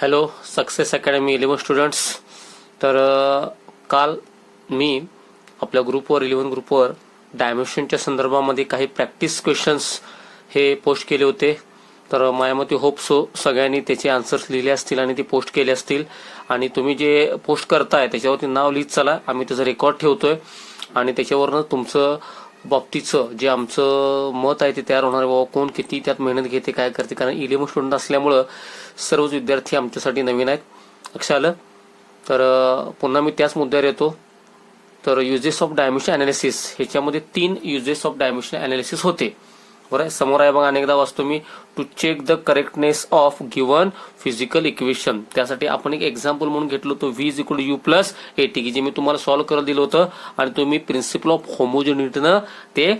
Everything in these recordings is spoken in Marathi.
Hello success academy 11 students. तर काल मी आपल्या ग्रुपवर 11 ग्रुपवर डायमेन्शनच्या संदर्भामध्ये काही प्रॅक्टिस क्वेश्चन्स हे पोस्ट केले होते. तर माझ्या मते होप सो सगळ्यांनी त्याचे आन्सर्स लिहिले असतील आणि ते पोस्ट केले असतील. आणि तुम्ही जे पोस्ट करताय त्याच्यावरती नाव लिहित चला, आम्ही त्याचं रेकॉर्ड ठेवतोय आणि त्याच्यावरनं तुमचं बाबतीचं जे आमचं मत आहे ते तयार होणार आहे. बाबा कोण किती त्यात मेहनत घेते काय करते, कारण 11 स्टुडंट असल्यामुळं सर्वच विद्यार्थी आमच्यासाठी नवीन आहेत. लक्षात आलं. तर पुन्हा मी त्याच मुद्द्यावर येतो. तर युजेस ऑफ डायमेन्शन अनालिसिस ह्याच्यामध्ये 3 युजेस ऑफ डायमेन्शन अनालिसिस होते. बरं, समोर आहे बघा, अनेकदा वाचतो मी. To check the correctness of given physical equation. त्यासाठी आपण एक एक्झाम्पल म्हणून घेतलं होतं V is equal to U plus AT, की जे मी तुम्हाला सॉल्व्ह करत दिलं होतं आणि तुम्ही प्रिन्सिपल ऑफ होमोजेनिटीनं ते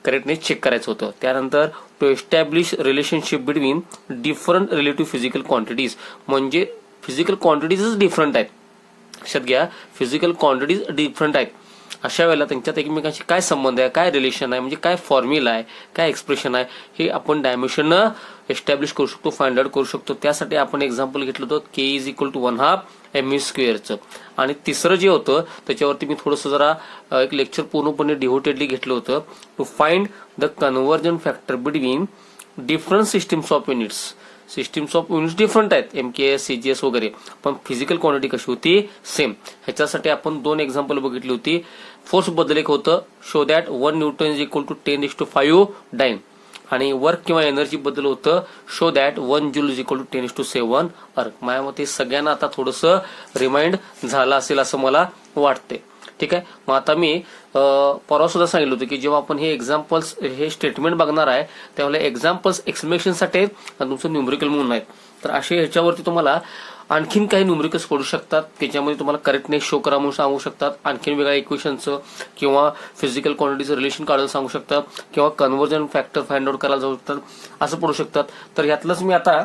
करेक्टनेस चेक करायचं होतं. त्यानंतर to establish relationship between different relative physical quantities, म्हणजे फिजिकल क्वांटिटीजच डिफरंट आहेत. लक्षात घ्या, फिजिकल क्वांटिटीज डिफरंट आहेत. अशा वेळेला त्यांच्यात एकमेकांशी काय संबंध आहे, काय रिलेशन आहे, म्हणजे काय फॉर्म्युला आहे, काय एक्सप्रेशन आहे, हे आपण डायमेन्शननं एस्टॅब्लिश करू शकतो, फाइंड आउट करू शकतो. त्यासाठी आपण एक्झाम्पल घेतलं होतं के इज इक्वल टू 1/2 एम स्क्वेअरचं. आणि तिसरं जे होतं त्याच्यावरती मी थोडंसं जरा एक लेक्चर पूर्णपणे डिव्होटेडली घेतलं होतं. To find the conversion factor between different systems of units. Systems of units different आहेत, MKS CGS वगैरे, पण फिजिकल क्वांटिटी कशी होती, सेम. ह्याच्यासाठी आपण 2 एक्झाम्पल बघितली होती. फोर्स बद्दल एक होतं, show that 1 newton is equal to 10⁵ dyne. आणि वर्क किंवा एनर्जी बद्दल होतं, show that 1 joule is equal to 10⁷ erg. माझ्या मते सगळ्यांना आता थोडंसं रिमाइंड झालं असेल असं मला वाटते. ठीक आहे. मग आता मी परवा सुद्धा सांगितलं होतं की जेव्हा आपण हे एक्झाम्पल्स हे स्टेटमेंट बघणार आहे त्यावेळेला एक्झाम्पल्स एक्सप्लेनेशनसाठी आहेत आणि तुमचं न्यूमरिकल म्हणून आहेत. तर असे ह्याच्यावरती तुम्हाला आणखीन काही न्यूमरिकल्स पडू शकतात, त्याच्यामध्ये तुम्हाला करेक्टनेस शो करा म्हणून सांगू शकतात, आणखीन वेगळ्या इक्वेशनचं किंवा फिजिकल क्वांटिटीचं रिलेशन काढायला सांगू शकतात, किंवा कन्व्हर्जन फॅक्टर फाइंड आउट करायला जाऊ शकतात, असं पडू शकतात. तर यातलंच मी आता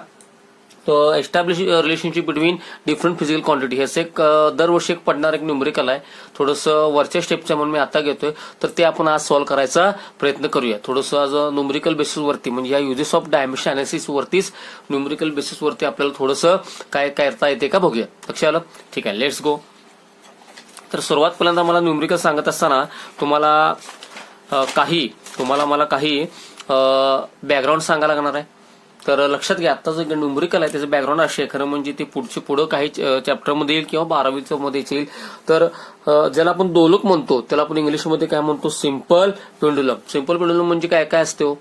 establish relationship between different physical quantity ह्याचं एक दरवर्षी एक पडणार एक न्यूमरिकल आहे. थोडंसं वरच्या स्टेपच्या म्हणून मी आता घेतोय, तर ते आपण आज सॉल्व्ह करायचा प्रयत्न करूया. थोडंसं आज न्यूमरिकल बेसिसवरती, म्हणजे या युजेस ऑफ डायमेन्शन अनालिसिस वरतीच न्यूमरिकल बेसिसवरती आपल्याला थोडंसं काय करता येते का बघूया. लक्षात आलं. ठीक आहे, लेट्स गो. तर सुरुवात पहिल्यांदा मला न्यूमरिकल सांगत असताना तुम्हाला मला काही बॅकग्राऊंड सांगायला लागणार आहे. तर लक्षात घ्या, आता जो न्यूमरिकल आहे त्याचं बॅकग्राऊंड असे खरं म्हणजे ते पुढं काही चॅप्टरमध्ये येईल किंवा 12वीच्या मध्ये येईल. तर ज्याला आपण दोलक म्हणतो त्याला आपण इंग्लिशमध्ये काय म्हणतो, सिम्पल पेंडुलम. सिम्पल पेंडुलम म्हणजे काय काय असतो,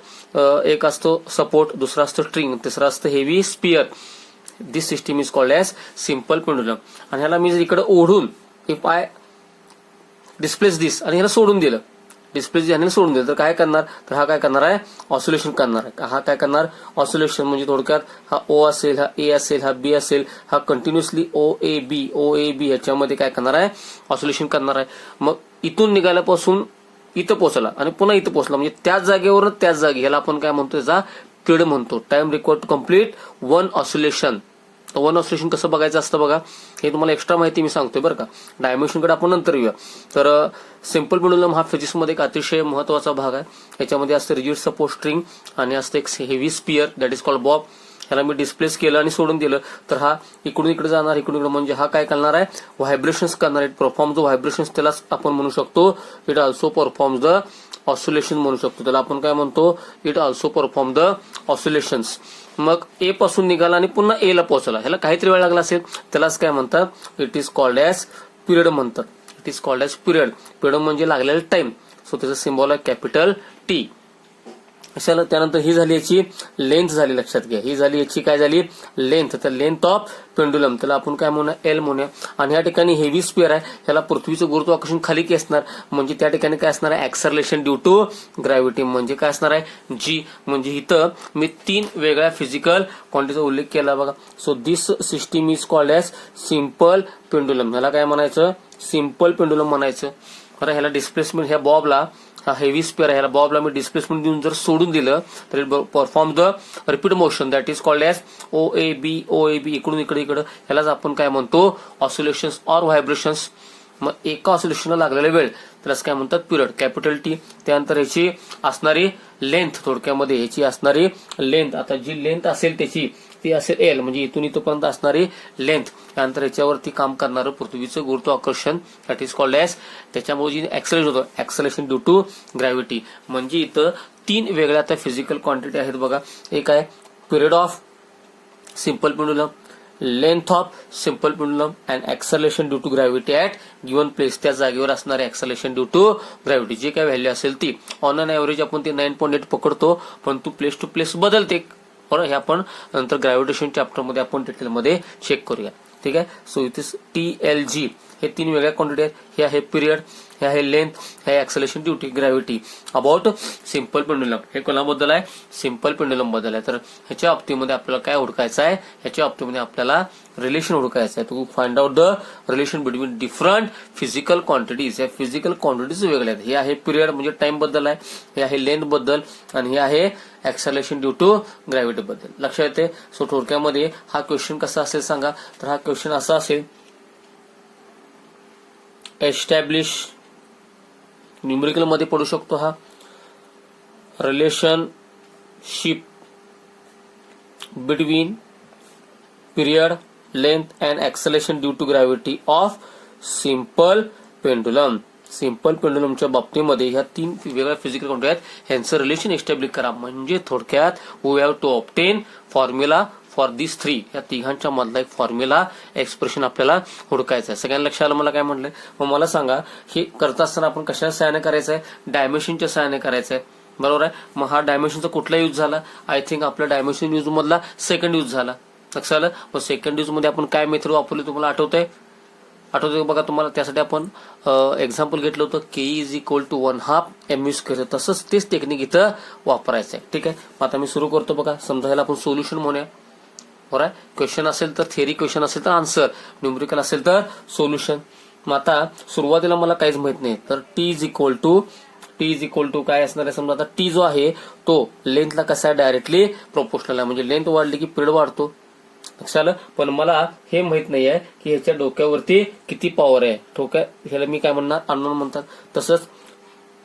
एक असतो सपोर्ट, दुसरा असतो स्ट्रिंग, तिसरा असतं heavy sphere. This system is called as simple pendulum. आणि ह्याला मी जर इकडे ओढून इफ आय डिस्प्लेस दिस आणि ह्याला सोडून दिलं, डिस्प्ले ह्याने सोडून दिलं तर काय करणार, तर हा काय करणार आहे, ऑसिलेशन करणार आहे. हा काय करणार, ऑसिलेशन. म्हणजे थोडक्यात हा O असेल, हा A असेल, हा B असेल, हा कंटिन्युअसली OAB ह्याच्यामध्ये काय करणार आहे, ऑसिलेशन करणार आहे. मग इथून निघाल्यापासून इथं पोहोचला आणि पुन्हा इथं पोहोचला, म्हणजे त्याच जागेवर त्याच जागी, ह्याला आपण काय म्हणतो, त्याचा पिरियड म्हणतो. Time required to complete 1 oscillation. 1 oscillation कसं बघायचं असतं बघा, हे तुम्हाला एक्स्ट्रा माहिती मी सांगतोय बरं का. डायमेन्शनकडे आपण नंतर येऊया. तर सिम्पल पेंडुलम हा फिजिक्समध्ये एक अतिशय महत्वाचा भाग आहे. याच्यामध्ये असतं रिजिड सपोर्ट स्ट्रिंग आणि असतं एक heavy sphere that is called bob. ह्याला मी डिस्प्लेस केलं आणि सोडून दिलं तर हा इकडून इकडे जाणार, इकडून इकडे, म्हणजे हा काय करणार आहे, व्हायब्रेशन्स करणार आहे. परफॉर्म जो व्हायब्रेशन्स त्याला आपण म्हणू शकतो it also performs the oscillation म्हणू शकतो. त्याला आपण काय म्हणतो, it also perform the oscillations. मग A पासून निघाला आणि पुन्हा A ला पोहोचला, ह्याला काहीतरी वेळ लागला असेल, त्यालाच काय म्हणतात, it is called as period म्हणतात. It is called as period. Period म्हणजे लागलेला टाइम. सो त्याचं सिम्बॉल आहे कॅपिटल T. अशाला त्यानंतर ही झाली याची लेंथ झाली, लक्षात घ्या, ही झाली याची काय झाली, लेंथ. तर लेंथ ऑफ पेंडुलम त्याला आपण काय म्हणूया, L म्हणूया. आणि या ठिकाणी हेवी स्पियर आहे, ह्याला पृथ्वीचं गुरुत्वाकर्षण खाली की असणार, म्हणजे त्या ठिकाणी काय असणार आहे, ऍक्सलरेशन ड्यू टू ग्रॅव्हिटी, म्हणजे काय असणार आहे, G. म्हणजे इथं मी 3 वेगळ्या फिजिकल क्वांटिटीचा उल्लेख केला बघा. So this system is called as simple pendulum. ह्याला काय म्हणायचं, सिम्पल पेंडुलम म्हणायचं. बरं, ह्याला डिस्प्लेसमेंट, ह्या बॉबला, हा हेवी स्पियर आहे, ह्याला बॉबला मी डिस्प्लेसमेंट देऊन जर सोडून दिलं तर it perform the repeat motion that is called as OAB. इकडून इकडे ह्यालाच आपण काय म्हणतो, ऑसिलेशन्स ऑर व्हायब्रेशन्स. मग एका ऑसिलेशनला लागलेला वेळ त्यालाच काय म्हणतात, पिरियड, कॅपिटल T. त्यानंतर ह्याची असणारी लेंथ, थोडक्यामध्ये ह्याची असणारी लेंथ, आता जी लेंथ असेल त्याची ती असेल एल, म्हणजे इथून इथपर्यंत असणारी लेंथ. त्यानंतर याच्यावरती काम करणारं पृथ्वीचं गुरुत्वाकर्षण, दॅट इज कॉल्ड एज. त्याच्यामुळे जी ऍक्सेलरेशन होतं, ऍक्सेलरेशन ड्यू टू ग्रॅव्हिटी. म्हणजे इथं 3 वेगळ्या त्या फिजिकल क्वांटिटी आहेत बघा. एक आहे period of simple pendulum, length of simple pendulum and acceleration due to gravity at given place. त्या जागेवर असणारे ऍक्सेलरेशन ड्यू टू ग्रॅव्हिटी जी काय व्हॅल्यू असेल ती. ऑन अन ऍव्हरेज आपण ती 9.8 पकडतो, पण तू प्लेस टू प्लेस बदलते. बरोबर, हे आपण नंतर ग्रॅव्हिटेशन चॅप्टरमध्ये आपण डिटेलमध्ये चेक करूया. ठीक आहे. सो इथे TLG हे 3 वेगळ्या क्वांटिटी आहेत. हे आहे पिरियड, हे आहे लेंथ, हे आहे acceleration due to gravity. About simple pendulum, हे कोणाबद्दल आहे? सिंपल पेंडुलम बद्दल आहे. तर ह्याच्या बाबतीमध्ये आपल्याला काय हुडकायचं आहे? ह्याच्या बाबतीमध्ये आपल्याला रिलेशन हुडकायचं आहे. To find out the relation between different physical quantities. या फिजिकल क्वांटिटीज वेगळ्या आहेत. हे आहे पिरियड म्हणजे टाइम बद्दल आहे, हे आहे लेंथ बद्दल, आणि हे आहे ऍक्सेलरेशन ड्यू टू ग्रॅव्हिटी बद्दल. लक्षात येते. सो थोडक्यामध्ये हा क्वेश्चन कसा असेल सांगा. तर हा क्वेश्चन असा असेल, एस्टॅब्लिश, न्यूमेरिकल मध्ये पडू शकतो हा, relationship between period, length and acceleration due to gravity of simple pendulum. Simple पेंडुलमच्या बाबतीमध्ये ह्या 3 वेगळ्या फिजिकल क्वांटिटी आहेत, ह्यांचं रिलेशन एस्टॅब्लिश करा. म्हणजे थोडक्यात we have to obtain formula for this 3. या तिघांच्या मधला एक फॉर्म्युला एक्सप्रेशन आपल्याला हुडकायचं आहे. सगळ्यांना लक्षात आलं मला काय म्हटलंय? मग मला सांगा, हे करत असताना आपण कशाच्या सहाय्याने करायचं आहे? डायमेन्शनच्या सहाय्याने करायचं आहे. बरोबर आहे. मग हा डायमेन्शनचा कुठला यूज झाला? आय थिंक आपला डायमेन्शन यूज मधला सेकंड यूज झाला. लक्षात आलं. मग सेकंड यूज मध्ये आपण काय मेथड वापरली तुम्हाला आठवतंय? बघा तुम्हाला. त्यासाठी आपण एक्झाम्पल घेतलं होतं, के इज इक्वल टू 1/2 mv². तसंच तेच टेक्निक इथं वापरायचं आहे. ठीक आहे. मग आता मी सुरू करतो बघा. समजा ह्याला आपण सोल्युशन म्हणूया. बरोबर आहे. क्वेश्चन असेल तर थेरी, क्वेश्चन असेल तर आन्सर, न्यूमेरिकल असेल तर सोल्युशन. मग आता सुरुवातीला मला काहीच माहित नाही, तर टी इज इक्वल टू काय असणार आहे? समजा आता टी जो आहे तो लेंथला कसा आहे? डायरेक्टली प्रोपोर्शनल आहे. म्हणजे लेंथ वाढली की पिरियड वाढतो. लक्षात आलं. पण मला हे माहित नाहीये की ह्याच्या डोक्यावरती किती पॉवर आहे. ह्याला मी काय म्हणणार? अननोन म्हणतात. तसंच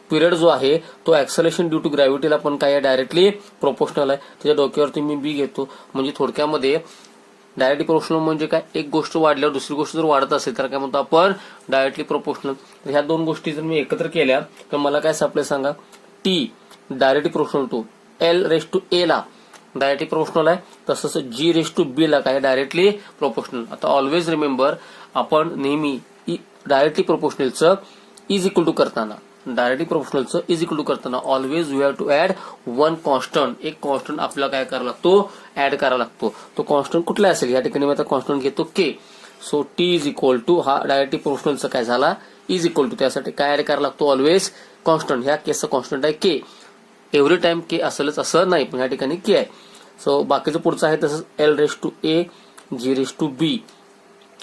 पिरियड जो आहे तो ऍक्सेलरेशन ड्यू टू ग्रॅव्हिटीला पण काय आहे? डायरेक्टली प्रोपोर्शनल आहे. त्याच्या डोक्यावरती मी बी घेतो. म्हणजे थोडक्यामध्ये डायरेक्टली प्रोपोर्शनल म्हणजे काय? एक गोष्ट वाढल्यावर दुसरी गोष्ट जर वाढत असेल तर काय म्हणतो आपण? Directly proportional. ह्या 2 गोष्टी जर मी एकत्र केल्या तर मला काय सापडेल सांगा? T directly proportional to L raise to A ला डायरेक्टली प्रोपोर्शनल आहे. तसंच जी रेस टू बी ला काय? Directly proportional. आता ऑलवेज रिमेंबर, आपण नेहमी डायरेक्टली प्रोपोर्शनलचं इज इक्वल टू करताना always we have to add 1 constant. एक कॉन्स्टंट आपल्याला काय करावा लागतो? ऍड करावा लागतो. तो कॉन्स्टंट कुठला असेल? या ठिकाणी मी आता कॉन्स्टंट घेतो K. So T is equal to, हा डायरेक्टली प्रोपोर्शनलचा काय झाला? Is equal to. त्यासाठी काय ऍड करावा लागतो? Always constant. ह्या केसचा कॉन्स्टंट आहे के. एव्हरी टाइम के असेलच असं नाही, पण या ठिकाणी के आहे. सो बाकीचं पुढचं आहे तसंच L raise to A, G raise to B.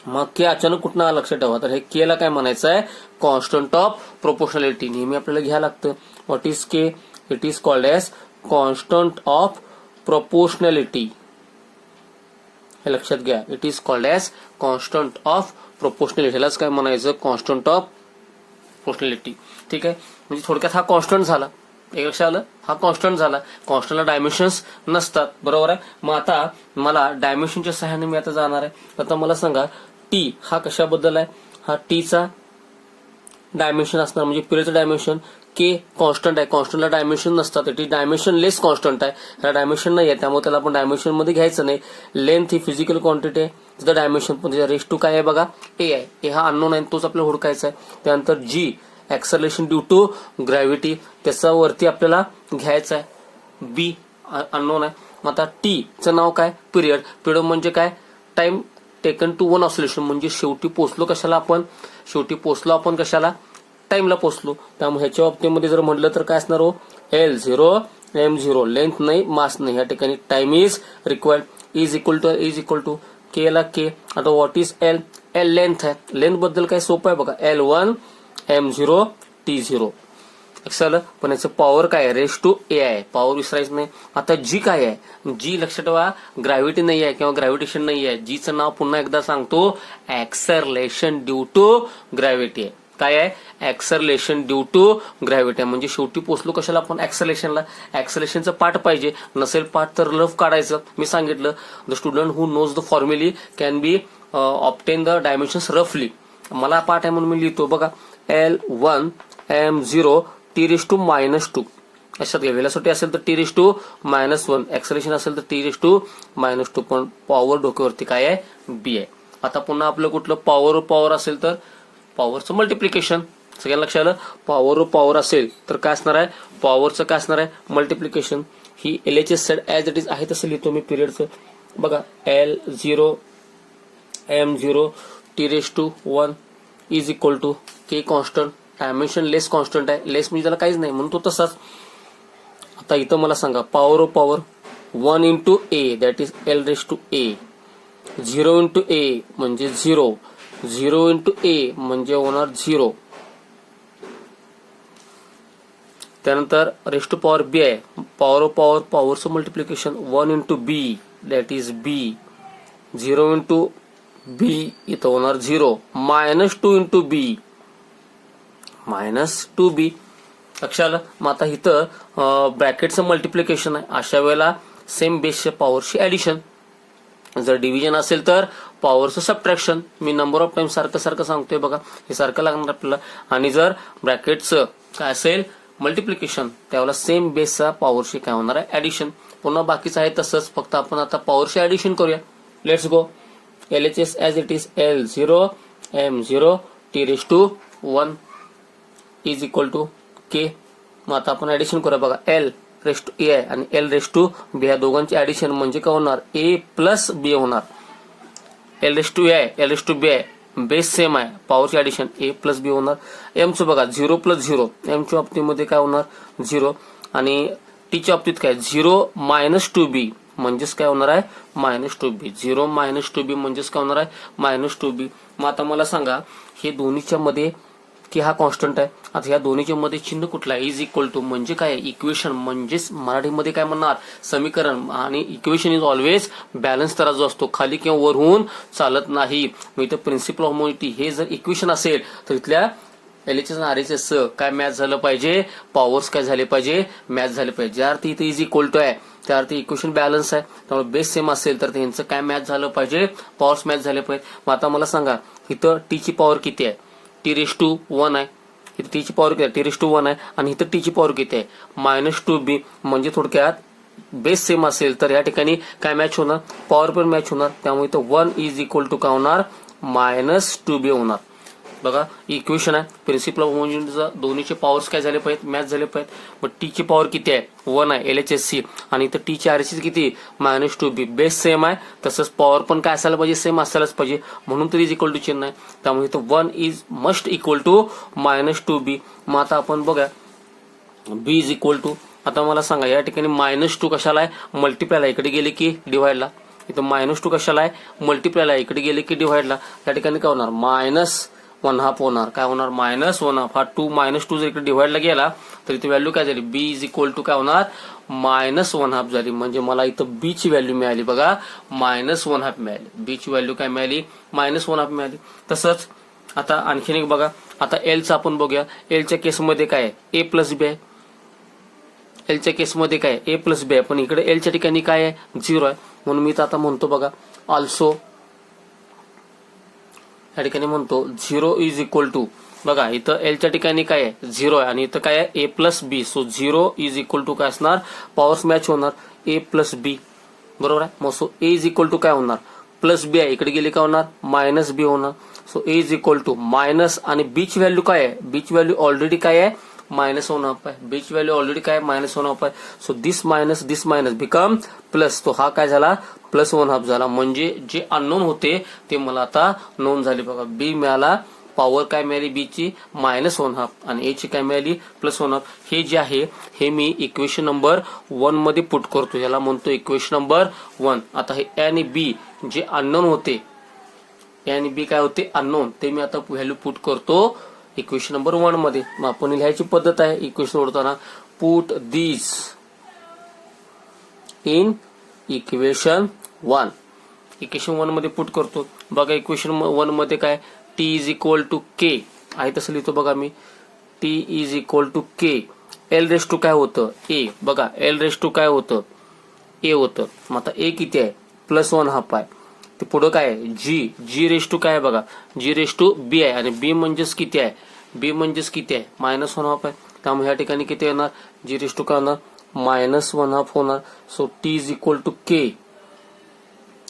मग के अचानक कुठं आलं लक्षात ठेवा. तर हे के ला काय म्हणायचं आहे? Constant of proportionality. नेहमी आपल्याला घ्यायला लागतं. What is k? It is called as constant of proportionality. हे लक्षात घ्या. It is called as constant of proportionality. ह्यालाच काय म्हणायचं? Constant of proportionality. ठीक आहे. म्हणजे थोडक्यात हा कॉन्स्टंट झाला. एक लक्षात आलं. हा कॉन्स्टंट झाला. कॉन्स्टंटला डायमेन्शन्स नसतात. बरोबर आहे. मग आता मला डायमेन्शनच्या सहाय्याने मी आता जाणार आहे. आता मला सांगा, टी हा कशाबद्दल आहे? हा टीचा डायमेन्शन असणार म्हणजे पिरियडचं डायमेन्शन. के कॉन्स्टंट आहे. कॉन्स्टंटला डायमेन्शन नसतात. It is dimension less constant आहे. ह्याला डायमेन्शन नाही आहे, त्यामुळे त्याला आपण डायमेन्शन मध्ये घ्यायचं नाही. लेंथ ही फिजिकल क्वांटिटी आहे. तिथं डायमेन्शन पण त्याच्या रेस टू काय आहे बघा? ए आहे. ए हा अननोन आहे, तोच आपल्याला हुडकायचा आहे. त्यानंतर जी ऍक्सेलरेशन ड्यू टू ग्रॅव्हिटी, त्याचा वरती आपल्याला घ्यायचा आहे. बी अननोन आहे. मग आता टी चं नाव काय? पिरियड. पिरियड म्हणजे काय? Time taken to 1 oscillation. म्हणजे शेवटी पोहोचलो कशाला आपण? कशाला? टाइमला पोहोचलो. त्यामुळे ह्याच्या बाबतीमध्ये जर म्हटलं तर काय असणार हो? L0 M0. लेंथ नाही, मास नाही. या ठिकाणी time is required. Is equal to K ला के. आता what is L? L length आहे. लेंथ बद्दल काय सोपं आहे बघा. L1 M0 T0. लक्षात आलं. पण याचं पॉवर काय आहे? रेस टू ए आहे. पॉवर विसरायचं नाही. आता जी काय आहे? जी लक्षात ठेवा, ग्रॅव्हिटी नाही आहे किंवा ग्रॅव्हिटेशन नाही आहे. जीचं नाव पुन्हा एकदा सांगतो, ऍक्सेलरेशन ड्यू टू ग्रॅव्हिटी आहे. काय आहे ऍक्सलरेशन ड्यू टू ग्रॅव्हिटी. म्हणजे शेवटी पोचलो कशाला आपण ऍक्सलेशनला. ऍक्सलेशनचं पार्ट पाहिजे, नसेल पार्ट तर रफ काढायचं. मी सांगितलं the student who knows the formulae can be obtain the dimensions रफली. मला पार्ट आहे म्हणून मी लिहितो बघा L1 M0 T⁻². अशात व्हेलॉसिटी असेल तर T⁻−1, ऍक्सलेशन असेल तर T⁻−2. पण पॉवर डोक्यावरती काय आहे बी आहे. आता पुन्हा आपलं कुठलं पॉवर असेल तर पॉवरचं मल्टिप्लिकेशन. सगळ्यांना लक्षात आलं. पॉवर असेल तर काय असणार आहे पॉवरचं काय असणार आहे मल्टिप्लिकेशन. ही LHS set as it is आहे तसं लिहितो मी पिरियडचं. बघा L0 M0 T⁻1 is equal to k constant. Dimensionless constant आहे. लेस म्हणजे त्याला काहीच नाही म्हणून तो तसाच. आता इथं मला सांगा power 1 into A that is L⁻A. 0 into A म्हणजे 0 इंटू ए म्हणजे होणार 0. त्यानंतर रेस्ट टू पॉवर बी आहे. पॉवरचं multiplication 1 into B that is B. 0 into B इथं होणार 0. -2 इंटू बी -2b. लक्षात आलं. मग आता इथं ब्रॅकेटचं मल्टिप्लिकेशन आहे. अशा वेळेला सेम बेसच्या पॉवरची ऍडिशन. जर डिव्हिजन असेल तर पॉवरचं सबट्रॅक्शन. मी नंबर ऑफ टाइम सारखं सांगतोय बघा, हे सारखं लागणार आपल्याला. आणि जर ब्रॅकेटचं काय असेल मल्टिप्लिकेशन त्यावेळेला सेम बेसचा पॉवरशी काय होणार आहे ऍडिशन. पुन्हा बाकीचं आहे तसंच, फक्त आपण आता पॉवरशी ऍडिशन करूया. Let's go. LHS as it is L0 M0 T⁻1 is equal to K. मग आता आपण ऍडिशन करूया बघा. L⁻A आहे आणि L⁻B या दोघांची ऍडिशन म्हणजे काय होणार A प्लस B होणार. L⁻A आहे L⁻B आहे, बेस सेम आहे, पॉवरची ऍडिशन A प्लस B होणार. Mचं बघा 0 प्लस 0. Mच्या बाबतीमध्ये काय होणार 0 आणि Tच्या बाबतीत काय 0 -2b म्हणजेच काय होणार आहे -2b. 0 -2b म्हणजेच काय होणार आहे -2b. मग आता मला सांगा हे दोन्हीच्या मध्ये की हा कॉन्स्टंट आहे. आता ह्या दोन्हीच्या मध्ये चिन्ह कुठला आहे इज इक्वल टू म्हणजे काय इक्वेशन. म्हणजेच मराठीमध्ये काय म्हणणार समीकरण. आणि इक्वेशन इज ऑलवेज बॅलन्स तराजू असतो, खाली किंवा वर होऊन चालत नाही. मग इथं प्रिन्सिपल ऑफ होमोजिनिटी हे जर इक्वेशन असेल तर इथल्या LHS आणि RHS काय मॅच झालं पाहिजे पॉवर्स काय झाले पाहिजे मॅच झाले पाहिजे. ज्या अर्थी इथे इज इक्वल टू आहे त्या अर्थी इक्वेशन बॅलन्स आहे. त्यामुळे बेस सेम असेल तर त्यांचं काय मॅच झालं पाहिजे पॉवर्स मॅच झाले पाहिजे. मग आता मला सांगा इथं टीची पॉवर किती आहे T⁻1 आहे. इथे टीची पॉवर किती आहे T⁻1 आहे आणि इथं टीची पॉवर किती आहे -2b. म्हणजे थोडक्यात बेस सेम असेल तर या ठिकाणी काय मॅच होणार पॉवर पण मॅच होणार. त्यामुळे इथं 1 इज इक्वल टू काय होणार -2b होणार. बघा इक्वेशन आहे प्रिन्सिपल ऑफ होमोजिनिटीचा. दोन्हीचे पॉवर्स काय झाले पाहिजेत मॅच झाले पाहिजेत. मग टीची पॉवर किती आहे 1 आहे LHSC आणि इथं टीची RHS किती -2b. बेस सेम आहे तसंच पॉवर पण काय असायला पाहिजे सेम असायलाच पाहिजे म्हणून तर इज इक्वल टू चिन्ह आहे. त्यामुळे इथं 1 is must equal to -2b. मग आता आपण बघा b इज इक्वल टू. आता मला सांगा या ठिकाणी -2 कशाला आहे मल्टिप्लायला, इकडे गेले की डिवाइडला. इथं -2 कशाला आहे मल्टिप्लायला, इकडे गेले की डिवाइडला. या ठिकाणी काय होणार -1/2 होणार. काय होणार -1/2. हा 2 जर इकडे डिवाइडला गेला तर इथे व्हॅल्यू काय झाली b इज इक्वल टू काय होणार -1/2 झाली. म्हणजे मला इथं b ची व्हॅल्यू मिळाली बघा -1/2 मिळाली. b ची व्हॅल्यू काय मिळाली -1/2 मिळाली. तसंच आता आणखीन एक बघा. आता Lचं आपण बघूया. Lच्या केसमध्ये काय आहे A प्लस B आहे. Lच्या केसमध्ये काय A प्लस B आहे पण इकडे Lच्या ठिकाणी काय आहे 0 आहे. म्हणून मी तर आता म्हणतो बघा ऑल्सो या ठिकाणी म्हणतो 0 इज इक्वल टू. बघा इथं Lच्या ठिकाणी काय आहे 0 आहे आणि इथं काय आहे A plus B. So 0 is equal to काय असणार पॉवर्स मॅच होणार A प्लस B बरोबर आहे. मग so A is equal to काय होणार प्लस B आहे, इकडे गेले काय होणार -B होणार. So A is equal to minus आणि B ची व्हॅल्यू काय आहे B ची व्हॅल्यू ऑलरेडी काय आहे -1/2 आहे. B ची व्हॅल्यू ऑलरेडी काय -1/2 आहे. So this minus become plus. तो हा काय झाला +1/2 झाला. म्हणजे जे अननोन होते ते मला आता नोन झाले बघा. B मिळाला पॉवर काय मिळाली B ची -1/2 आणि A ची काय मिळाली +1/2. हे जे आहे हे मी इक्वेशन नंबर 1 मध्ये पुट करतो. याला म्हणतो इक्वेशन नंबर 1. आता हे A आणि B जे अननोन होते A आणि B काय होते अननोन ते मी आता व्हॅल्यू पुट करतो इक्वेशन नंबर 1 मध्ये. मग आपण लिहायची पद्धत आहे इक्वेशन सोडताना put this in equation 1. Equation 1 मध्ये पुट करतो बघा. इक्वेशन 1 मध्ये काय T is equal to K आहे तसं लिहितो बघा मी. T is equal to K. L raise to काय होतं ए. बघा एल रेस टू काय होतं ए होतं. मग आता ए किती आहे +1/2 आहे. ते पुढं काय आहे जी रेस टू काय आहे बघा जी रेस टू बी आहे आणि बी म्हणजेच किती आहे बी म्हणजेच किती आहे -1/2 आहे. त्यामुळे ह्या ठिकाणी किती येणार जी रेस टू काय होणार -1/2 होणार. So T is equal to K.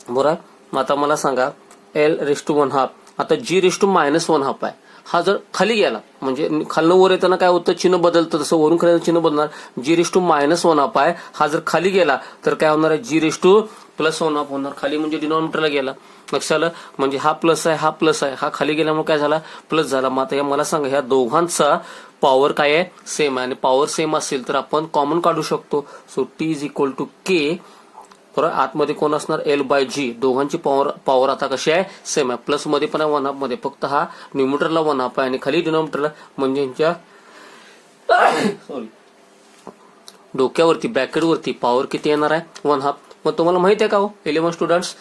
बरोबर. मग आता मला सांगा एल रेस टू 1/2. आता जी रेस टू -1/2 आहे. हा जर खाली गेला म्हणजे खालनं वर येताना काय होतं चिन्ह बदलतं तसं वरून खाली चिन्ह बदलणार. जी रेस टू -1/2 आहे हा जर खाली गेला तर काय होणार आहे जी रेस टू +1/2 होणार. खाली म्हणजे डिनॉमिनेटरला गेला. लक्षात आलं. म्हणजे हा प्लस आहे हा प्लस आहे हा खाली गेल्यामुळे काय झाला प्लस झाला. मग आता मला सांगा ह्या दोघांचा पॉवर काय आहे सेम आहे आणि पॉवर सेम असेल तर आपण कॉमन काढू शकतो. So T is equal to K. बरोबर. आतमध्ये कोण असणार L/G. दोघांची पॉवर आता कशी आहे सेम आहे. प्लस मध्ये पण आहे 1/2 मध्ये फक्त हा न्यूमरेटरला 1/2 आहे आणि खाली डिनॉमिनेटरला म्हणजे यांच्या सॉरी डोक्यावरती ब्रॅकेटवरती पॉवर किती येणार आहे 1/2. मग तुम्हाला माहिती आहे का हो 11 स्टुडंट्स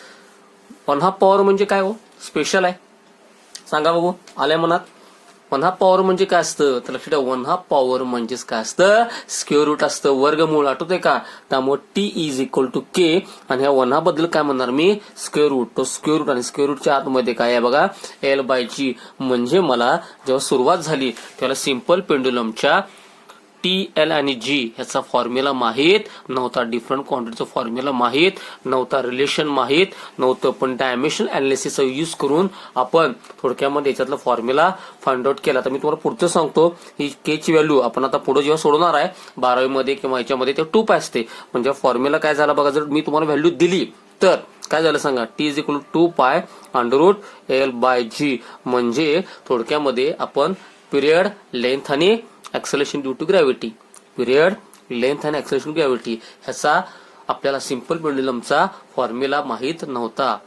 1/2 पॉवर म्हणजे काय हो स्पेशल आहे सांगा बघू आल्या मनात. 1/2 पॉवर म्हणजे काय असतं तर लक्षात ठेवा 1/2 पॉवर म्हणजेच काय असतं स्क्वेअर रूट असतं वर्गमूळ. आठवतंय का. त्यामुळे टी इज इक्वल टू के आणि ह्या 1/2 बद्दल काय म्हणणार मी स्क्वेअर रूट. तो स्क्वेअर रूट आणि स्क्वेअर रूटच्या आतमध्ये काय आहे बघा L/G. म्हणजे मला जेव्हा सुरुवात झाली तेव्हा सिंपल पेंडुलमच्या TL आणि G ह्याचा फॉर्म्युला माहीत नव्हता. डिफरंट क्वांटिटीचा फॉर्म्युला माहीत नव्हता. रिलेशन माहीत नव्हतं. पण डायमेन्शनल अनालिसिसचा यूज करून आपण थोडक्यामध्ये याच्यातला फॉर्म्युला फाइंड आउट केला. तर मी तुम्हाला पुढचं सांगतो ही के ची व्हॅल्यू आपण आता पुढे जेव्हा सोडवणार आहे 12वी मध्ये किंवा याच्यामध्ये ते 2 असते. म्हणजे फॉर्म्युला काय झाला बघा जर मी तुम्हाला व्हॅल्यू दिली तर काय झालं सांगा T is equal to 2π√L/G. म्हणजे थोडक्यामध्ये आपण पिरियड लेंथ आणि acceleration due to gravity period length आणि ऍक्सेलरेशन ग्रॅव्हिटी ह्याचा आपल्याला सिंपल पेंडुलमचा फॉर्म्युला माहीत नव्हता.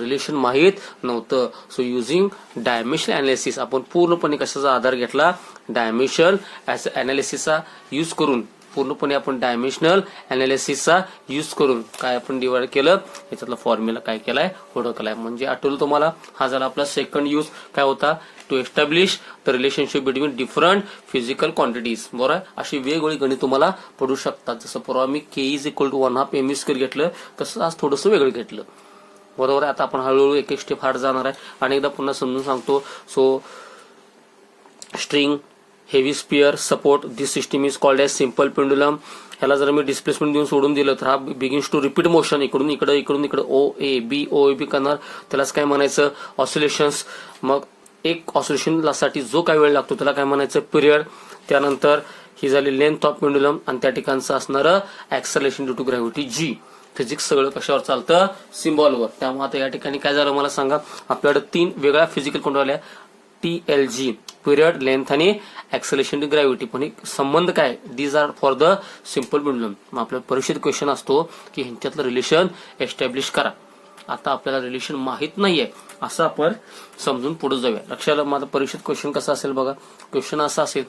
रिलेशन माहीत नव्हतं. सो युझिंग डायमेन्शनल अनालिसिस आपण पूर्णपणे कशाचा आधार घेतला डायमेन्शनल अनालिसिसचा यूज करून पूर्णपणे आपण डायमेन्शनल अनालिसिसचा यूज करून काय आपण डिवाइड केलं याच्यातला फॉर्म्युला काय केलाय ओळखलाय. म्हणजे आठवलं तुम्हाला हा झाला आपला सेकंड यूज काय होता to establish the relationship between different physical quantities. बरोबर. अशी वेगवेगळी गणित तुम्हाला पडू शकतात. जसं परवा मी k is equal to 1/2 m² घेतलं तसं आज थोडंसं वेगळं घेतलं. बरोबर आहे. आता आपण हळूहळू एक एक स्टेप हार्ड जाणार आहे. आणि एकदा पुन्हा समजून सांगतो. So string heavy sphere support this system is called as simple pendulum. ह्याला जर मी डिस्प्लेसमेंट देऊन सोडून दिलं तर हा बिगिन्स टू रिपीट मोशन इकडून इकडे इकडून इकडे OA B करणार. त्यालाच काय म्हणायचं ऑसिलेशन्स. मग एक ऑसिलेशन साठी जो काय वेळ लागतो त्याला काय म्हणायचं पिरियड. त्यानंतर ही झाली लेंथ ऑफ पेंडुलम आणि त्या ठिकाणचं असणारं acceleration due to gravity G. Physics सगळं कशावर चालतं सिम्बॉलवर. त्यामुळे आता या ठिकाणी काय झालं मला सांगा आपल्याकडे 3 वेगळ्या फिजिकल क्वांटिटी आल्या TLG पिरियड लेंथ आणि ऍक्सेलरेशन टू ग्रॅव्हिटी. पण एक संबंध काय these are for the simple pendulum. मग आपल्या परीक्षेत क्वेश्चन असतो की ह्यांच्यातलं रिलेशन एस्टॅब्लिश करा. आता आपल्याला रिलेशन माहित नाहीये असं आपण समजून पुढे जाऊया. लक्षात माझा परीक्षेत क्वेश्चन कसा असेल बघा. क्वेश्चन असा असेल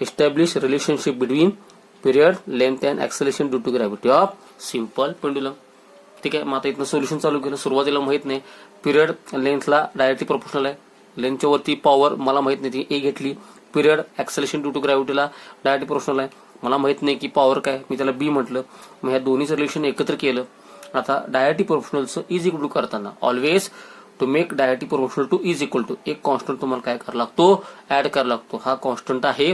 establish relationship between period length and acceleration due to gravity of simple pendulum. ठीक आहे. मग आता इथनं सोल्युशन चालू केलं. सुरुवातीला माहित नाही पिरियड लेंथला डायरेक्टली प्रोपोर्शनल आहे. लेंथच्या वरती पॉवर मला माहित नाही ती ए घेतली. पिरियड ऍक्सेलरेशन ड्यू टू ग्रॅव्हिटीला डायरेक्टली प्रोपोर्शनल आहे. मला माहित नाही की पॉवर काय मी त्याला बी म्हटलं. मग ह्या दोन्हीचं रिलेशन एकत्र केलं. आता डायरेक्टली प्रोपोर्शनलचं इज इक्वल टू करताना always to make directly proportional to is equal to एक कॉन्स्टंट तुम्हाला काय करायला लागतो ऍड करायला लागतो. हा कॉन्स्टंट आहे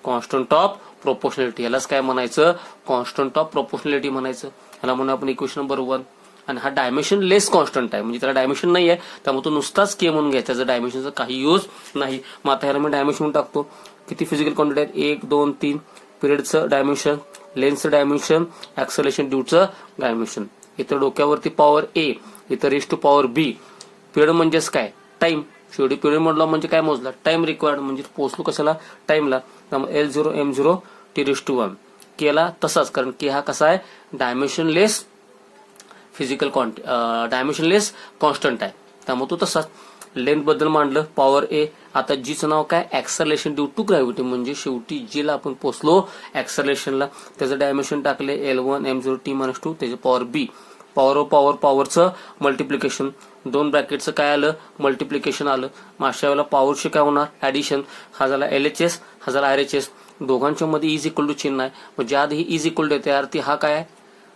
कॉन्स्टंट ऑफ प्रोपोर्शनॅलिटी. यालाच काय म्हणायचं कॉन्स्टंट ऑफ प्रोपोर्शनॅलिटी म्हणायचं. ह्याला म्हणून आपण इक्वेशन नंबर 1. आणि हा डायमेन्शन लेस कॉन्स्टंट आहे म्हणजे त्याला डायमेन्शन नाही आहे त्यामुळे तो नुसताच के म्हणून घ्यायचा. त्याचा डायमेन्शनचा काही यूज नाही. मग आता ह्याला मी डायमेन्शन टाकतो. किती फिजिकल क्वांटिटी आहेत 1 2 3. पिरियडचं डायमेन्शन लेन्थचं डायमेन्शन ऍक्सेलरेशन ड्यूचं डायमेन्शन. इथं डोक्यावरती पॉवर A इथं raise to power B. Period म्हणजेच काय टाइम. शेवटी पिरियड म्हटलं म्हणजे काय मोजला टाइम रिक्वायर्ड म्हणजे पोहोचलो कशाला टाइमला. त्यामुळे L0 M0 T⁻1 केला तसाच कारण की हा कसा आहे डायमेन्शनलेस फिजिकल डायमेन्शनलेस कॉन्स्टंट आहे त्यामुळे तो तसाच. लेंथ बद्दल मांडलं पॉवर A. आता जीचं नाव काय ऍक्सेलरेशन ड्यू टू ग्रॅव्हिटी म्हणजे शेवटी जीला आपण पोहोचलो ऍक्सेलरेशनला. त्याचं डायमेन्शन टाकले L1 M0 T-2 त्याचे पॉवर B. पॉवरचं मल्टिप्लिकेशन, 2 ब्रॅकेटचं काय आलं, मल्टिप्लिकेशन आलं. मग अशा वेळेला पॉवरचे काय होणार, ऍडिशन. हा झाला LHS, हा झाला RHS. दोघांच्या मध्ये इज इक्वल टू चिन्ह आहे. मग ज्या आधी इज इक्वल टू येते अर्थी हा काय आहे,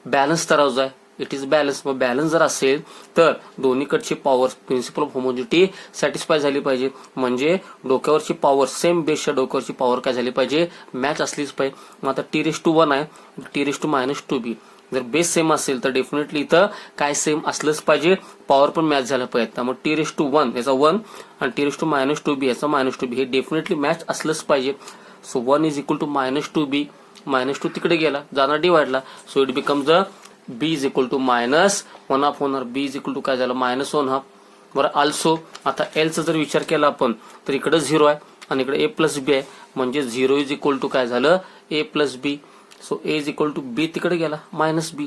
बॅलन्स तराजू आहे. It is balance. मग बॅलन्स जर असेल तर दोन्हीकडची power, principle of homogeneity satisfy झाली पाहिजे. म्हणजे डोक्यावरची पॉवर, सेम बेसच्या डोक्यावरची पॉवर काय झाली पाहिजे, मॅच असलीच पाहिजे. मग आता T⁻1 आहे, T⁻²B. जर बेस सेम असेल तर डेफिनेटली इथं काय सेम असलंच पाहिजे, पॉवर पण मॅच झालं पाहिजे. त्यामुळे T⁻1 याचा 1 आणि T⁻²B याचा -2B हे डेफिनेटली मॅच असलंच पाहिजे. So 1 is equal to -2B. -2 तिकडे गेला, जाणार डिवाइडला. So it becomes B is equal to -1/2 होणार. B इज इक्वल टू काय झालं, -1/2. बरं, ऑल्सो आता Lचा जर विचार केला आपण तर इकडे 0 आहे आणि इकडे A+B आहे. म्हणजे 0 इज इक्वल टू काय झालं, A+B. So A is equal to B तिकडे गेला, -B.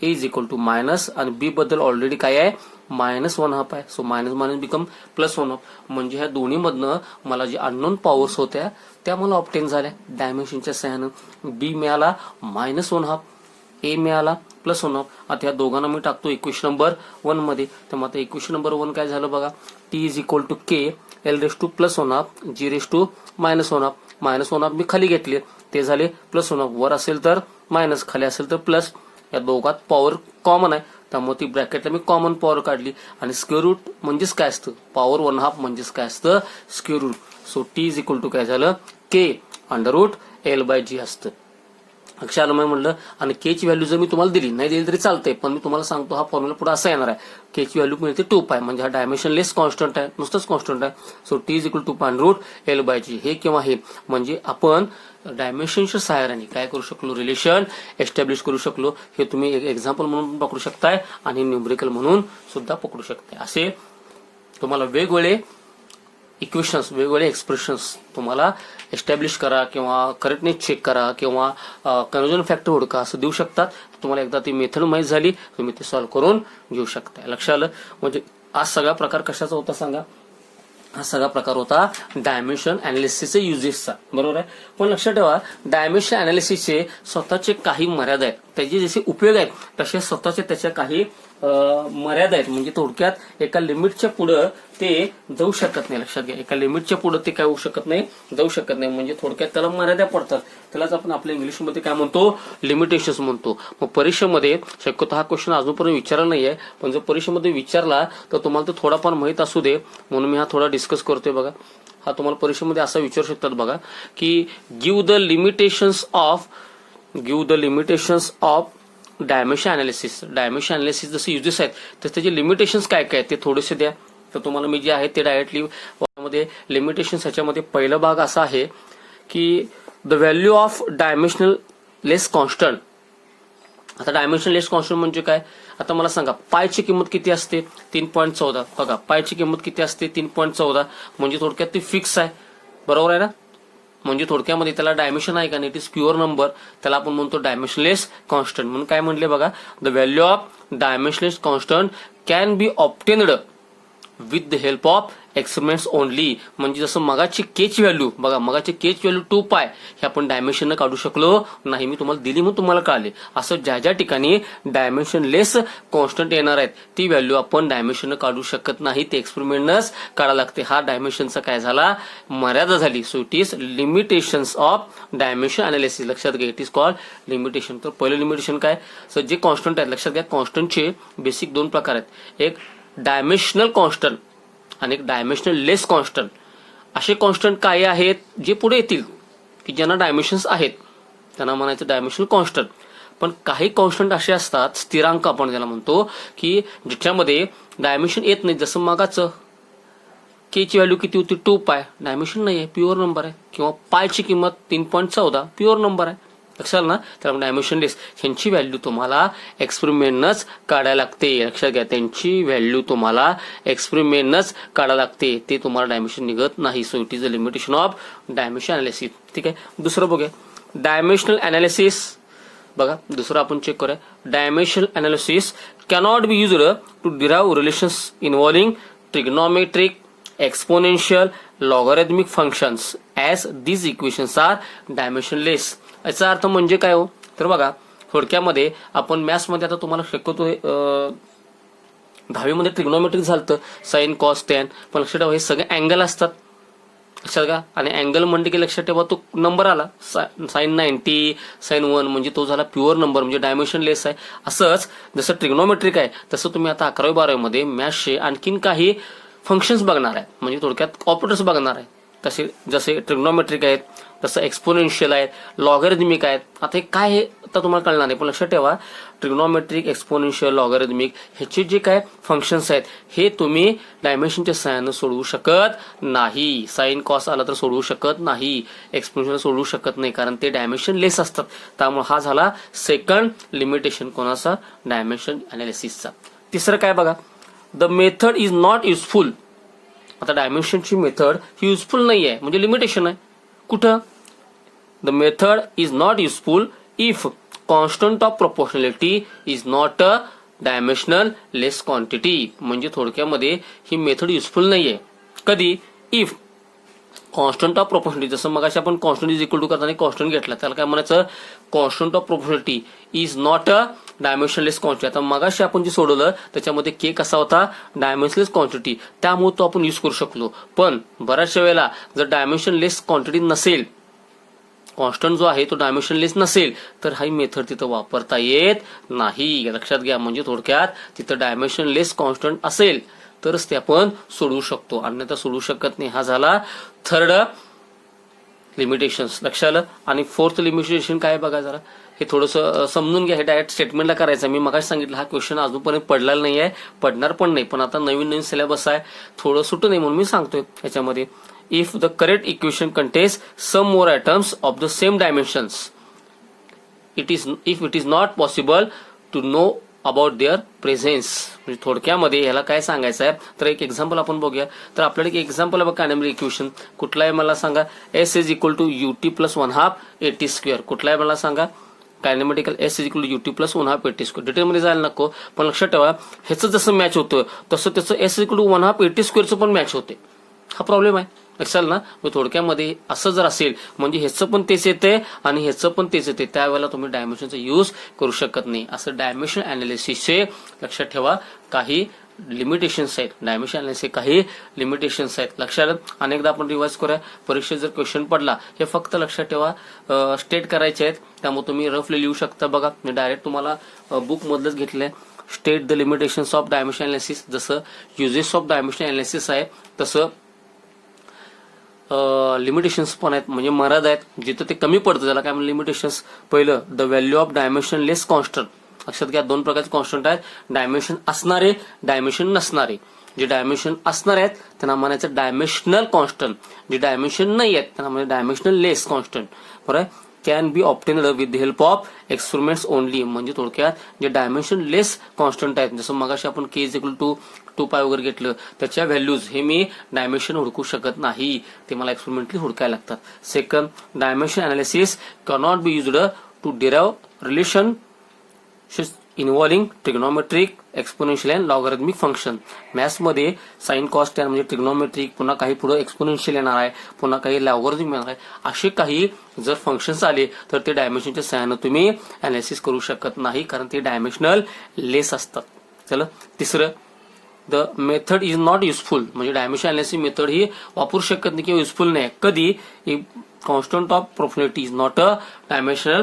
A is equal to minus आणि B बद्दल ऑलरेडी काय आहे, -1/2 आहे. So minus become +1/2. म्हणजे ह्या दोन्ही मधनं मला जे अननोन पॉवर्स होत्या त्या मला ऑब्टेन झाल्या डायमेन्शनच्या सहाय्यानं. B मिळाला -1/2, A मिळाला +1/2. आता या दोघांना मी टाकतो इक्वेशन नंबर 1 मध्ये. तर मग आता इक्वेशन नंबर 1 काय झालं बघा, T is equal to K L⁻+1/2 G⁻−1/2. -1/2 मी खाली घेतले, ते झाले +1/2. वर असेल तर मायनस, खाली असेल तर प्लस. या दोघात पॉवर कॉमन आहे त्यामुळे ती ब्रॅकेटला मी कॉमन पॉवर काढली. आणि स्क्वेअर रूट म्हणजेच काय असतं, पॉवर 1/2 म्हणजेच काय असतं, square root. So T is equal to काय झालं, K √L/G असतं. लक्षात आलं म्हणलं. आणि K ची व्हॅल्यू जर मी तुम्हाला दिली, नाही दिली तरी चालतंय, पण मी तुम्हाला सांगतो हा फॉर्म्युला पुढे असा येणार आहे. K ची व्हॅल्यू मिळते 2π, म्हणजे हा डायमेन्शन लेस कॉन्स्टंट आहे, नुसतंच कॉन्स्टंट आहे. So T is equal to √L/G. हे किंवा हे म्हणजे आपण डायमेन्शनच्या सहाय्याने काय करू शकलो, रिलेशन एस्टॅब्लिश करू शकलो. हे तुम्ही एक एक्झाम्पल म्हणून पकडू शकताय आणि न्यूमरिकल म्हणून सुद्धा पकडू शकताय. असे तुम्हाला वेगवेगळे इक्वेशन्स, वेगवेगळे एक्सप्रेशन्स तुम्हाला एस्टॅब्लिश करा किंवा करेक्टनेस चेक करा किंवा कन्वर्जन फॅक्टर हुडका असं देऊ शकतात. तुम्हाला एकदा ती मेथड माहीत झाली तुम्ही ते सॉल्व्ह करून घेऊ शकता. लक्षात आलं. म्हणजे आज सगळा प्रकार कशाचा होता सांगा, हा सगळा प्रकार होता डायमेन्शन अनालिसिसचे युजेसचा, बरोबर आहे. पण लक्षात ठेवा, डायमेन्शन अनालिसिसचे स्वतःचे काही मर्यादा आहेत, त्याचे जसे उपयोग आहेत तसे स्वतःचे त्याच्या काही मर्यादा आहेत. म्हणजे थोडक्यात एका लिमिटच्या पुढे ते जाऊ शकत नाही. लक्षात घ्या, एका लिमिटच्या पुढे ते काय होऊ शकत नाही, जाऊ शकत नाही. म्हणजे थोडक्यात त्याला मर्यादा पडतात. त्यालाच आपण आपल्या इंग्लिशमध्ये काय म्हणतो, लिमिटेशन्स म्हणतो. मग परीक्षेमध्ये शक्यतो हा क्वेश्चन अजूनपर्यंत विचारला नाहीये, पण जर परीक्षेमध्ये विचारला तर तुम्हाला तो थोडाफार माहित असू दे म्हणून मी हा थोडा डिस्कस करतोय. बघा, हा तुम्हाला परीक्षेमध्ये असा विचारू शकतात बघा की give the limitations of dimension analysis. Dimension analysis जसे युजेस आहेत तर त्याचे लिमिटेशन्स काय काय ते थोडेसे द्या. तर तुम्हाला मी जे आहे ते डायरेक्टली मध्ये लिमिटेशन्स ह्याच्यामध्ये पहिला भाग असा आहे की the value of dimensional less constant. आता डायमेन्शन लेस कॉन्स्टंट म्हणजे काय, आता मला सांगा पायची किंमत किती असते, 3.14. बघा, पायची किंमत किती असते, 3.14. म्हणजे थोडक्यात ती फिक्स आहे, बरोबर आहे ना. म्हणजे थोडक्यामध्ये त्याला डायमेन्शन आहे का नाही, इट इज प्युअर नंबर, त्याला आपण म्हणतो डायमेन्शनलेस कॉन्स्टंट. म्हणून काय म्हणले बघा, the value of dimensionless constant can be obtained with the help of experiments only. म्हणजे जसं मगाची K ची व्हॅल्यू बघा, मगाची K ची व्हॅल्यू 2π हे आपण डायमेन्शन काढू शकलो नाही, मी तुम्हाला दिली म्हणून तुम्हाला कळाले. असं ज्या ज्या ठिकाणी डायमेन्शन लेस कॉन्स्टंट येणार आहेत ती व्हॅल्यू आपण डायमेन्शन काढू शकत नाही, ते एक्सपेरिमेंटनच काढायला लागते. हा डायमेन्शनचा काय झाला, मर्यादा झाली. So it is limitations of dimension analysis. लक्षात घ्या, इट इज कॉल्ड लिमिटेशन. तर पहिलं लिमिटेशन काय, सर जे कॉन्स्टंट आहेत, लक्षात घ्या कॉन्स्टंटचे बेसिक 2 प्रकार आहेत, एक डायमेन्शनल कॉन्स्टंट आणि एक डायमेन्शनल लेस कॉन्स्टंट. असे कॉन्स्टंट काय आहेत जे पुढे येतील की ज्यांना डायमेन्शन्स आहेत त्यांना म्हणायचं डायमेन्शनल कॉन्स्टंट. पण काही कॉन्स्टंट असे असतात, स्थिरांक आपण ज्याला म्हणतो, की ज्याच्यामध्ये डायमेन्शन येत नाही. जसं मागाचं K ची व्हॅल्यू किती होती, 2π, डायमेन्शन नाही आहे, प्युअर नंबर आहे. किंवा पायची किंमत 3.14, प्युअर नंबर आहे. लक्षात ना, तर डायमेन्शन लेस ह्यांची व्हॅल्यू तुम्हाला एक्सपेरिमेंटनच काढायला लागते. लक्षात घ्या, त्यांची व्हॅल्यू तुम्हाला एक्सपेरिमेंटनच काढायला लागते, ते तुम्हाला डायमेन्शन निघत नाही. So it is a limitation of dimension analysis. ठीक आहे, दुसरं बघूया डायमेन्शनल अनालिसिस. बघा, दुसरं आपण चेक करूया. Dimensional analysis cannot be used to derive relations involving trigonometric, exponential, logarithmic functions as these equations are dimensionless. याचा अर्थ म्हणजे काय हो, तर बघा थोडक्यामध्ये आपण मॅथ्समध्ये आता तुम्हाला शक्यतो 10वीमध्ये ट्रिग्नोमेट्रिक झालं साइन कॉस टॅन, पण लक्षात ठेवा हे सगळे अँगल असतात लक्षात का. आणि अँगल म्हणते की लक्षात ठेवा तो नंबर आला साइन 90 साइन 1 म्हणजे तो झाला प्युअर नंबर म्हणजे डायमेन्शन लेस आहे. असंच जसं ट्रिग्नोमेट्रिक आहे तसं तुम्ही आता 11वी 12वीमध्ये मॅथ्सचे आणखीन काही फंक्शन्स बघणार आहे म्हणजे थोडक्यात ऑपरेटर्स बघणार आहे. तसे जसे ट्रिग्नोमेट्रिक आहेत, तसं एक्सपोनेन्शियल आहेत, लॉगॅरिथमिक आहेत. आता हे काय हे आता तुम्हाला कळणार नाही, पण लक्षात ठेवा ट्रिग्नोमेट्रिक, एक्सपोनेन्शियल, लॉगॅरिथमिक ह्याचे जे काय फंक्शन्स आहेत हे तुम्ही डायमेन्शनच्या सहाय्यानं सोडवू शकत नाही. साइन कॉस आला तर सोडवू शकत नाही, एक्सपोनेन्शियल सोडवू शकत नाही कारण ते डायमेन्शन लेस असतात. त्यामुळे हा झाला सेकंड लिमिटेशन कोणाचा, डायमेन्शन अनालिसिसचा. तिसरं काय बघा, the method is not useful. आता डायमेन्शनची मेथड ही युजफुल नाही आहे म्हणजे लिमिटेशन आहे. कुठं, the method is not useful if constant of proportionality is not a dimensional less quantity. म्हणजे थोडक्यामध्ये ही मेथड युजफुल नाहीये. कधी, इफ कॉन्स्टंट ऑफ प्रोपोर्शनॅलिटी, जसं मग आपण कॉन्स्टंट इज इक्वल टू करताना कॉन्स्टंट घेतला त्याला काय म्हणायचं, constant of proportionality is not a dimensionless quantity. आता मगाशी आपण जे सोडवलं त्याच्यामध्ये के कसा होता, डायमेन्शनलेस क्वांटिटी, त्यामुळे तो आपण यूज करू शकलो. पण बऱ्याचशा वेळेला जर डायमेन्शनलेस क्वांटिटी नसेल, कॉन्स्टंट जो आहे तो डायमेन्शनलेस नसेल तर ही मेथड तिथं वापरता येत नाही. लक्षात घ्या. म्हणजे थोडक्यात तिथं डायमेन्शनलेस कॉन्स्टंट असेल तरच ते आपण सोडवू शकतो, अन्यथा सोडवू शकत नाही. हा झाला थर्ड लिमिटेशन्स. लक्षात आलं. आणि फोर्थ लिमिटेशन काय बघा जरा, हे थोडंसं समजून घ्या. हे डायरेक्ट स्टेटमेंटला करायचं. मी मगाशी सांगितलं हा क्वेश्चन अजूनपर्यंत पडलेला नाही आहे, पडणार पण नाही, पण आता नवीन सिलेबस आहे, थोडं सुटू नये म्हणून मी सांगतोय. याच्यामध्ये if the correct equation contains some more items of the same dimensions, if it is not possible to know about their presence. म्हणजे थोडक्यामध्ये याला काय सांगायचं आहे, तर एक एक्झाम्पल आपण बघूया. तर आपल्याला एक एक्झाम्पल आहे बघा, कायनेमॅटिक इक्वेशन कुठला आहे मला सांगा, S is equal to UT plus 1/2 AT square. कुठला आहे मला सांगा, kinematical S is equal to UT plus 1/2 AT square. डिटेलमध्ये जायला नको, पण लक्षात ठेवा ह्याचं जसं मॅच होतं तसं त्याचं s is equal to 1/2 AT स्क्वेअरचं पण मॅच होते. हा प्रॉब्लेम आहे. लक्षात ना. थोडक्यामध्ये असं जर असेल म्हणजे ह्याचं पण तेच येते आणि ह्याचं पण तेच येते, त्यावेळेला तुम्ही डायमेन्शनचा यूज करू शकत नाही. असं डायमेन्शन अनालिसिसचे लक्षात ठेवा काही लिमिटेशन्स आहेत. डायमेन्शन अनालिसिस काही लिमिटेशन्स आहेत. लक्षात. अनेकदा आपण रिवाइज करूया. परीक्षेत जर क्वेश्चन पडला हे फक्त लक्षात ठेवा स्टेट करायचे आहेत, त्यामुळे तुम्ही रफली लिहू शकता. बघा मी डायरेक्ट तुम्हाला बुक मधलंच घेतलंय. State the limitations of dimension analysis. जसं युजेस ऑफ डायमेन्शन अनालिसिस आहे तसं लिमिटेशन्स पण आहेत, म्हणजे मर्यादा आहेत. जिथं ते कमी पडतं त्याला काय म्हणलं लिमिटेशन्स. पहिलं the value of dimension less constant. लक्षात घ्या दोन प्रकारचे कॉन्स्टंट आहेत, डायमेन्शन असणारे, डायमेन्शन नसणारे. जे डायमेन्शन असणारे आहेत त्यांना म्हणायचं डायमेन्शनल कॉन्स्टंट, जे डायमेन्शन नाही आहेत त्यांना म्हणायचं डायमेन्शनल लेस कॉन्स्टंट. बरोबर. Can be obtained with the help of experiments only. म्हणजे थोडक्यात जे डायमेन्शन लेस कॉन्स्टंट आहेत, जसं मगाशी आपण के इज इक्वल टू 2π वगैरे घेतलं, त्याच्या व्हॅल्यूज हे मी डायमेन्शन हुडकू शकत नाही, ते मला एक्सपेरिमेंटली हुडकायला लागतात. Second, dimension analysis cannot be used to derive relation involving trigonometric, exponential and logarithmic function. मॅथ्समध्ये साइन कॉस टॅन म्हणजे ट्रिग्नोमेट्रिक, पुन्हा काही पुढे एक्सपोनेन्शियल येणार आहे, पुन्हा काही लॉगॅरिथमिक येणार आहे. असे काही जर फंक्शन्स आले तर ते डायमेन्शनच्या सहाय्याने तुम्ही अनालिसिस करू शकत नाही, कारण ते डायमेन्शनल लेस असतात. चला तिसरं, the method is not useful. म्हणजे डायमेन्शन अनालिसिस मेथड ही वापरू शकत नाही किंवा युजफुल नाही. कधी, constant of proportionality is not a dimensional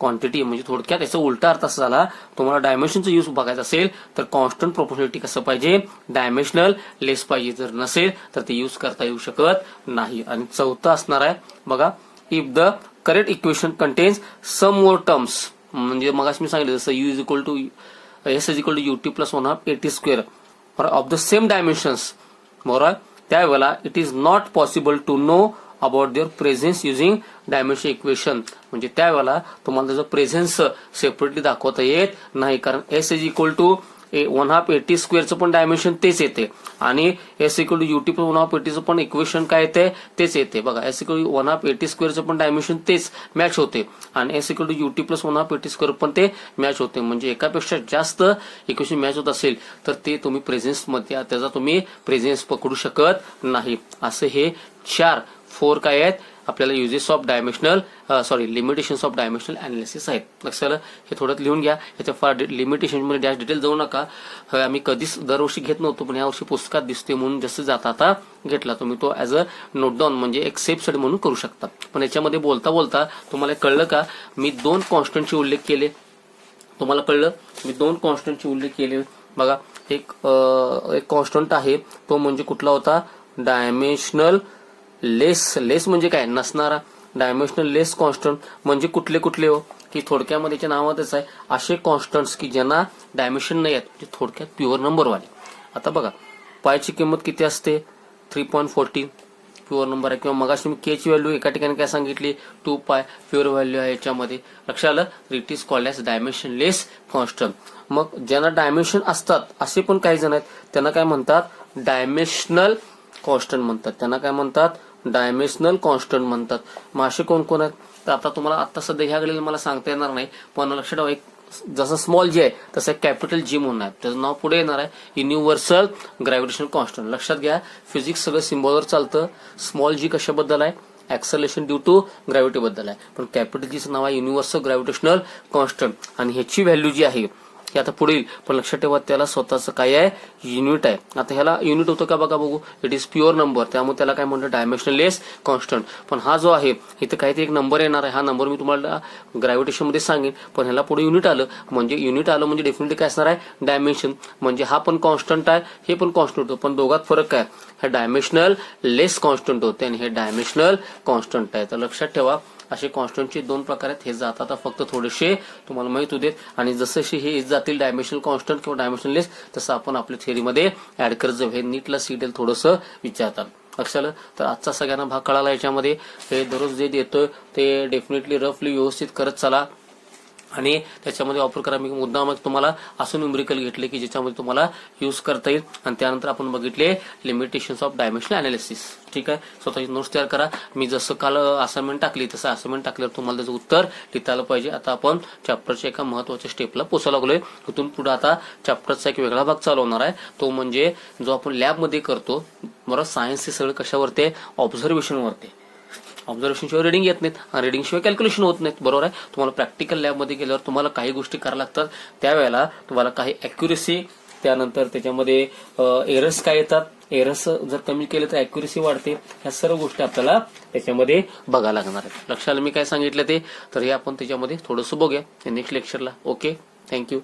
quantity. म्हणजे थोडक्यात याचा उलटा अर्थ असा झाला, तुम्हाला डायमेन्शनचा यूज बघायचा असेल तर कॉन्स्टंट प्रोपोर्शनॅलिटी कसं पाहिजे, डायमेन्शनल लेस पाहिजे. जर नसेल तर ते यूज करता येऊ शकत नाही. आणि चौथं असणार आहे बघा, if the correct equation contains some more terms. म्हणजे मगाशी मी सांगितलं जसं u is equal to s is equal to UT plus 1/2 AT square of the same dimensions. बरोबर. त्यावेळेला it is not possible to know about their presence using dimension equation. म्हणजे त्यावेळेला तुम्हाला त्याचं प्रेझेन्स सेपरेटली दाखवता येत नाही, कारण s is equal to 1/2 AT स्क्वेअरचं पण डायमेन्शन तेच येते आणि s equal to UT plus 1/2 AT चं पण इक्वेशन काय येते तेच येते. बघा एस इक्वल टू 1/2 AT स्क्वेअरचं पण डायमेन्शन तेच मॅच होते आणि s equal to UT plus 1/2 AT square पण ते मॅच होते. म्हणजे एकापेक्षा जास्त इक्वेशन मॅच होत असेल तर ते तुम्ही प्रेझेन्स मध्ये त्याचा तुम्ही प्रेझेन्स पकडू शकत नाही. असं हे 4 4 काय आहेत आपल्याला uses of dimensional limitations of dimensional analysis आहेत. लक्षात आलं. हे थोडं लिहून घ्या. याच्या फार लिमिटेशन मध्ये डॅश डिटेल जाऊ नका. आम्ही कधीच दरवर्षी घेत नव्हतो, पण यावर्षी पुस्तकात दिसते म्हणून जसं जाता आता घेतला. तुम्ही तो ऍज अ नोट डाऊन म्हणजे एक सेफ स्टडी म्हणून करू शकता. पण याच्यामध्ये बोलता बोलता तुम्हाला कळलं का मी 2 कॉन्स्टंटचे उल्लेख केले. तुम्हाला कळलं मी 2 कॉन्स्टंटचे उल्लेख केले. बघा एक कॉन्स्टंट आहे तो म्हणजे कुठला होता डायमेन्शनल लेस म्हणजे काय नसणारा. डायमेन्शनल लेस कॉन्स्टंट म्हणजे कुठले कुठले हो की थोडक्यामध्ये त्याच्या नावातच आहे असे कॉन्स्टंट्स की ज्यांना डायमेन्शन नाही आहेत म्हणजे थोडक्यात प्युअर नंबरवाले. आता बघा पायची किंमत किती असते 3.14 प्युअर नंबर आहे. किंवा मगाशी मी के ची व्हॅल्यू एका ठिकाणी काय सांगितली 2 पाय प्युअर व्हॅल्यू आहे याच्यामध्ये. लक्षात आलं. It is called as dimension less constant. मग ज्यांना डायमेन्शन असतात असे पण काही जण आहेत त्यांना काय म्हणतात डायमेन्शनल कॉन्स्टंट म्हणतात. त्यांना काय म्हणतात डायमेन्शनल कॉन्स्टंट म्हणतात. मग असे कोण कोण आहेत तर आता तुम्हाला आता सध्या ह्या घडीला मला सांगता येणार नाही, पण लक्षात ठेवा एक जसं स्मॉल जी आहे तसं कॅपिटल जी म्हणून आहे. त्याचं नाव पुढे येणार आहे युनिव्हर्सल ग्रॅव्हिटेशनल कॉन्स्टंट. लक्षात घ्या फिजिक्स सगळं सिम्बॉलवर चालतं. स्मॉल जी कशाबद्दल आहे ऍक्सलेशन ड्यू टू ग्रॅव्हिटी बद्दल आहे, पण कॅपिटल जीचं नाव आहे युनिव्हर्सल ग्रॅव्हिटेशनल कॉन्स्टंट. आणि ह्याची व्हॅल्यू जी आहे हे आता पुढे येईल, पण लक्षात ठेवा त्याला स्वतःचं काय आहे युनिट आहे. आता ह्याला युनिट होतं का बघा बघू. इट इज प्युअर नंबर त्यामुळे त्याला काय म्हणतात डायमेन्शनल लेस कॉन्स्टंट. पण हा जो आहे इथे काहीतरी एक नंबर येणार आहे. हा नंबर मी तुम्हाला ग्रॅव्हिटेशन मध्ये सांगेन, पण ह्याला पुढे युनिट आलं म्हणजे डेफिनेटली काय असणार आहे डायमेन्शन. म्हणजे हा पण कॉन्स्टंट आहे हे पण कॉन्स्टंट होतं, पण दोघात फरक काय हे डायमेन्शनल लेस कॉन्स्टंट होते आणि हे डायमेन्शनल कॉन्स्टंट आहे. तर लक्षात ठेवा असे कॉन्स्टंटचे 2 प्रकार आहेत. हे जातात फक्त थोडेसे तुम्हाला माहित होते आणि जसे हे जातील डायमेन्शनल कॉन्स्टंट किंवा डायमेन्शनल लेस तसं आपण आपल्या थेअरीमध्ये ऍड करत जाऊ. हे नीटला सीटेल थोडंसं विचारतात. लक्षात आलं. तर आजचा सगळ्यांना भाग कळाला. याच्यामध्ये हे दररोज जे देतोय ते डेफिनेटली रफली व्यवस्थित करत चला आणि त्याच्यामध्ये वापर करा. मी मुद्दाम तुम्हाला असं न्यूमेरिकल घेतले की ज्याच्यामध्ये तुम्हाला यूज करता येईल. आणि त्यानंतर आपण बघितले लिमिटेशन्स ऑफ डायमेन्शनल अनालिसिस. ठीक आहे. स्वतःची नोट्स तयार करा. मी जसं काल असाइनमेंट टाकली तसं असाइनमेंट टाकल्यावर तुम्हाला त्याचं उत्तर लिहिता आलं पाहिजे. आता आपण चॅप्टरच्या एका महत्वाच्या स्टेपला पोहोचायला लागलोय. इथून पुढे आता चॅप्टरचा एक वेगळा भाग चालू होणार आहे. तो म्हणजे जो आपण लॅबमध्ये करतो. बरोबर सायन्स हे सगळं कशावरती आहे ऑब्झर्वेशनवरती. ऑब्झर्वेशन शिवाय रिडिंग येत नाहीत आणि रिडिंग शिवाय कॅल्क्युलेशन होत नाहीत. बरोबर आहे. तुम्हाला प्रॅक्टिकल लॅबमध्ये गेल्यावर तुम्हाला काही गोष्टी करायला लागतात. त्यावेळेला तुम्हाला काही अॅक्युरेसी त्यानंतर त्याच्यामध्ये एरर्स काय येतात. एरर्स जर कमी केले तर अॅक्युरेसी वाढते. ह्या सर्व गोष्टी आपल्याला त्याच्यामध्ये बघायला लागणार आहेत. लक्षात मी काय सांगितलं ते तर हे आपण त्याच्यामध्ये थोडंसं बघूया नेक्स्ट लेक्चरला. Okay thank you.